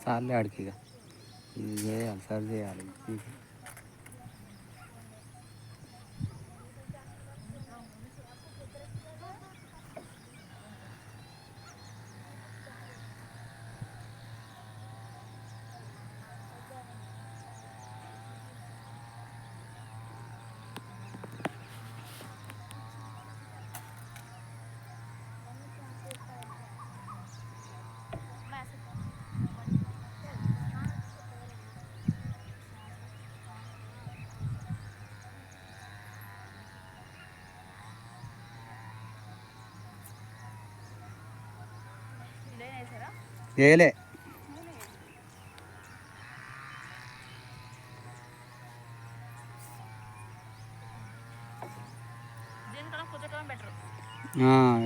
చాలే ఆడికి ఇక ఇది చేయాలి సరి చేయాలి. చేయలే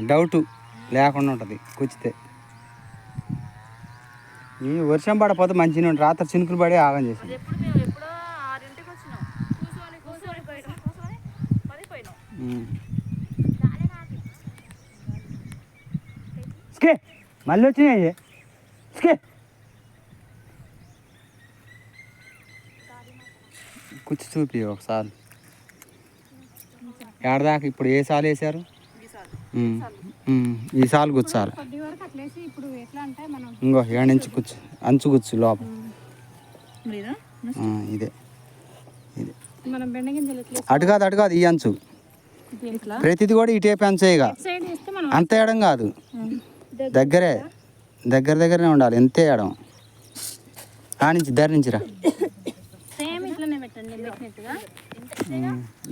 డౌట్ లేకుండా ఉంటుంది కుచ్చితే. ఈ వర్షం పడపోతే మంచిగా ఉంటుంది. రాత్రి చినుకులు పడి ఆగం చేసింది. మళ్ళీ వచ్చినాయి కుచ్చి చూపి ఒకసారి ఏడదాకా. ఇప్పుడు ఏ సాలు వేసారు? ఈ సాలు గుచ్చాలి. ఇంకో ఏడించి కుచ్చు అంచు గుచ్చు లోపల. ఇదే అటు కాదు ఈ అంచు. ప్రతిది కూడా ఇటేపి అంచేయగా. అంత వేయడం కాదు, దగ్గరనే ఉండాలి. ఎంతే వేయడం. నుంచి ధరించిరా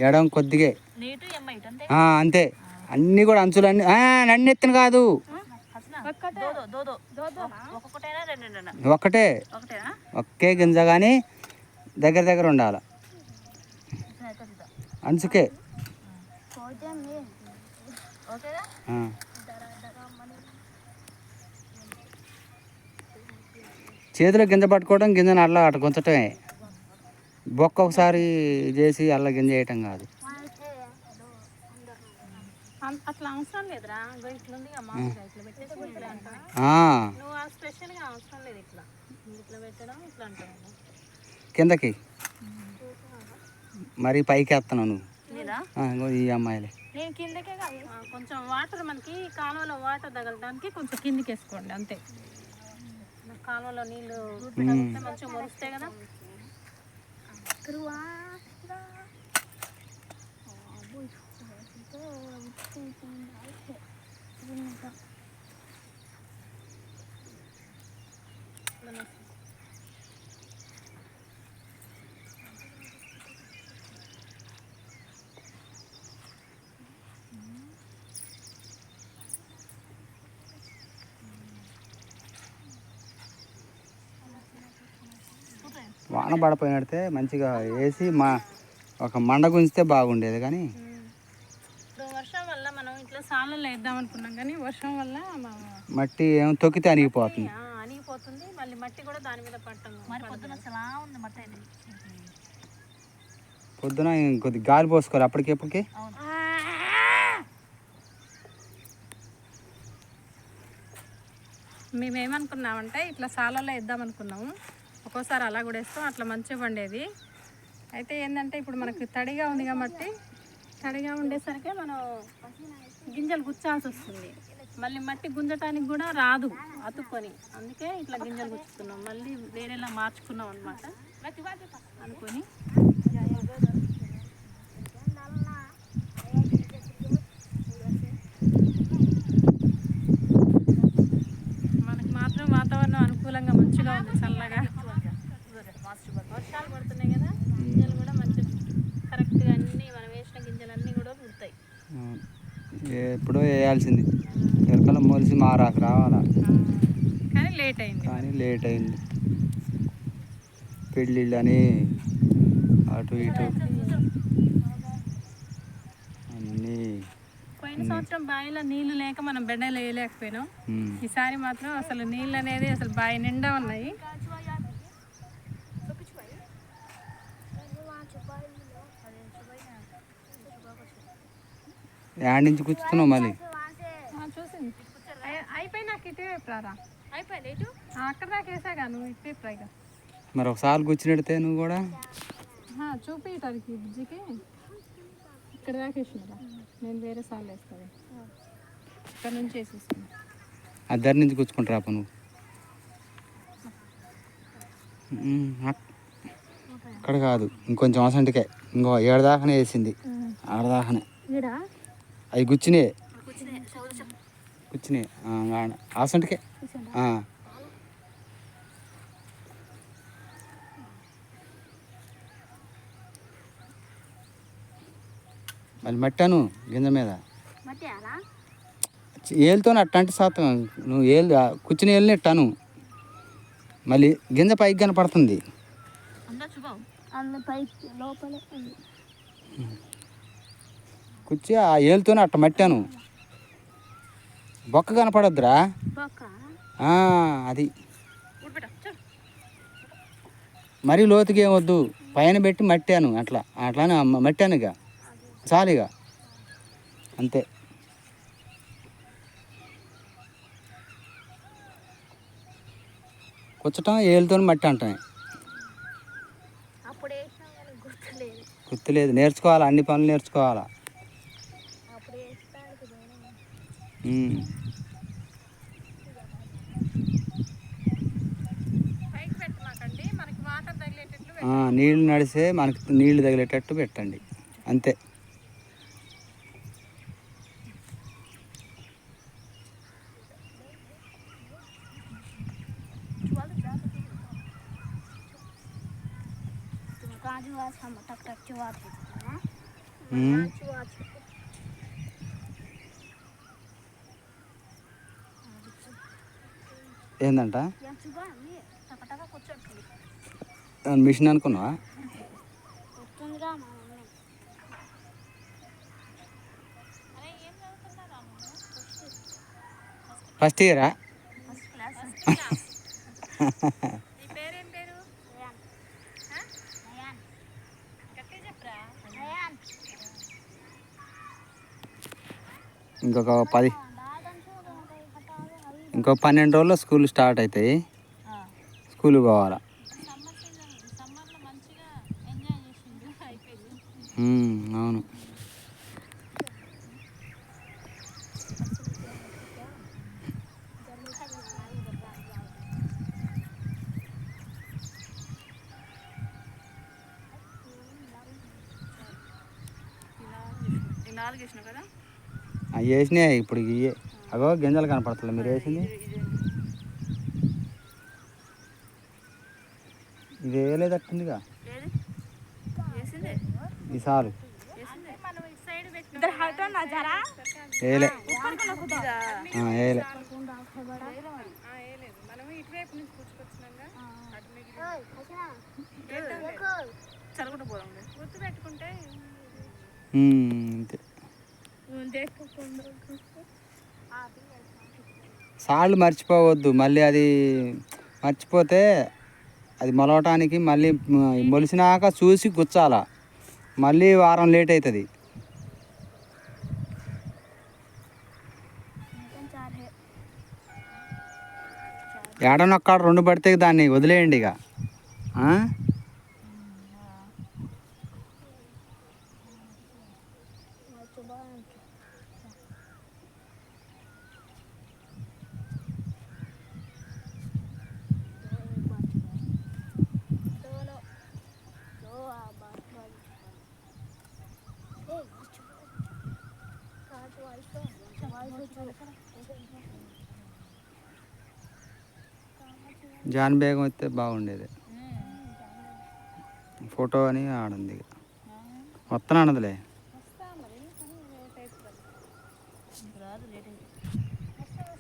ఎడం కొద్దిగా అంతే. అన్నీ కూడా అంచులు అన్నీ నన్ను ఎత్తున కాదు, ఒకే గింజ కానీ దగ్గర ఉండాలి అంచుకే. చేతిలో గింజ పట్టుకోవడం, గింజను అల్ల అటు గుంచటమే. బొక్క ఒకసారి చేసి అల్ల గింజ వేయటం కాదు. అట్లా అవసరం లేదురా, కిందకి మరి పైకి వేస్తున్నావు నువ్వు. ఈ అమ్మాయిలే కొంచెం వాటర్ మనకి కాలువలో వాటర్ తగలడానికి కొంచెం కిందికి వేసుకోండి అంతే. కాలువలో నీళ్ళు మంచిగా మొలుస్తాయి కదా. వాన పడిపోయినట్టే మంచిగా వేసి ఒక మండ గుంజితే బాగుండేది. కానీ వర్షం వల్ల మనం ఇట్లా సాలలో వేద్దాం అనుకున్నాం, కానీ వర్షం వల్ల మట్టి ఏమో తొక్కితే అనిగిపోతుంది. మళ్ళీ మట్టి కూడా దాని మీద పొద్దున కొద్ది గాలి పోసుకోవాలి అప్పటికెప్పటికి. మేమేమనుకున్నామంటే ఇట్లా సాలలో వేద్దాం అనుకున్నాము. ఒక్కోసారి అలా కూడా వేస్తాం, అట్లా మంచిగా పండేది. అయితే ఏంటంటే ఇప్పుడు మనకి తడిగా ఉంది కాబట్టి, తడిగా ఉండేసరికి మనం గింజలు గుచ్చాల్సి వస్తుంది. మళ్ళీ మట్టి గుంజటానికి కూడా రాదు అతుక్కొని, అందుకే ఇట్లా గింజలు గుచ్చుకున్నాం. మళ్ళీ వేరేలా మార్చుకున్నాం అనమాట అనుకొని. మనకు మాత్రం వాతావరణం అనుకూలంగా మంచిగా ఉంది, చల్లగా. వర్షాలు పడుతున్నాయి కదా, గింజలు కూడా మంచిగా కరెక్ట్గా అన్నీ మనం వేసిన గింజలన్నీ కూడా పుడతాయి. ఎప్పుడో వేయాల్సింది, ఎరకల మొలిసి మారాకు రావాలా, కానీ లేట్ అయింది. పెళ్ళిళ్ళని అటు ఇటు అన్నీ. పోయిన సంవత్సరం బావిలో నీళ్లు లేక మనం బెండలు వేయలేకపోయినాం. ఈసారి మాత్రం అసలు నీళ్ళు అనేది అసలు బావి నిండా ఉన్నాయి. యాడ్ నుంచి కూర్చున్నావు మళ్ళీ. చూసింది అయిపోయి నాకు ఇటు రారా. అక్కడ దాకా వేసాగా నువ్వు ఇప్పి పైగా మరి ఒకసారి కూర్చునెడితే నువ్వు కూడా చూపించడానికి బుజ్జికి ఇక్కడ దాకా వేసినరా నేను వేరే సార్లు వేస్తాను ఇక్కడ నుంచి వేసేస్తాను అద్దరి నుంచి కూర్చుకుంటారా నువ్వు అక్కడ కాదు ఇంకొంచెం అసంటికే ఇంకో 7 దాకానే వేసింది 6 దాకానే అవి కూర్చున్నాయి అసంటికే మళ్ళీ మట్టాను గింజ మీద ఏలుతో అట్టంటే శాతం నువ్వు కూర్చుని ఏళ్ళని ఇట్టాను మళ్ళీ గింజ పైకి కనపడుతుంది కూర్చి ఆ ఏలుతోనే అట్ట మట్టాను బొక్క కనపడద్దురా అది మరీ లోతుగా ఏమొద్దు పైన పెట్టి మట్టాను అట్లానే మట్టాను ఇక చాలిగా అంతే కూర్చటం ఏలుతో మట్టి అంటాయి గుర్తులేదు నేర్చుకోవాలా అన్ని పనులు నేర్చుకోవాలా నీళ్ళు నడిస్తే మనకి నీళ్లు తగిలేటట్టు పెట్టండి అంతే ఏందంట మిషన్ అనుకున్నావా ఫస్ట్ ఇయరా ఇంకో 12 రోజుల్లో స్కూల్ స్టార్ట్ అవుతాయి స్కూల్కి పోవాలా అవును అవి వేసినాయి ఇప్పుడు ఇవి అగో గింజలు కనపడతలే మీరు వేసింది ఇది వేయలేదట్టుందిగా ఈ సాలు వేయలే వేయలే అంతే సాళ్ళు మర్చిపోవద్దు మళ్ళీ అది మర్చిపోతే అది మొలవటానికి మళ్ళీ మొలిసినాక చూసి గుచ్చాల మళ్ళీ వారం లేట్ అవుతుంది ఏడనొక్కడ 2 పడితే దాన్ని వదిలేయండి ఇక జాన్ బేగం వస్తే బాగుండేది ఫోటో అని ఆడుంది మొత్తం అన్నదిలే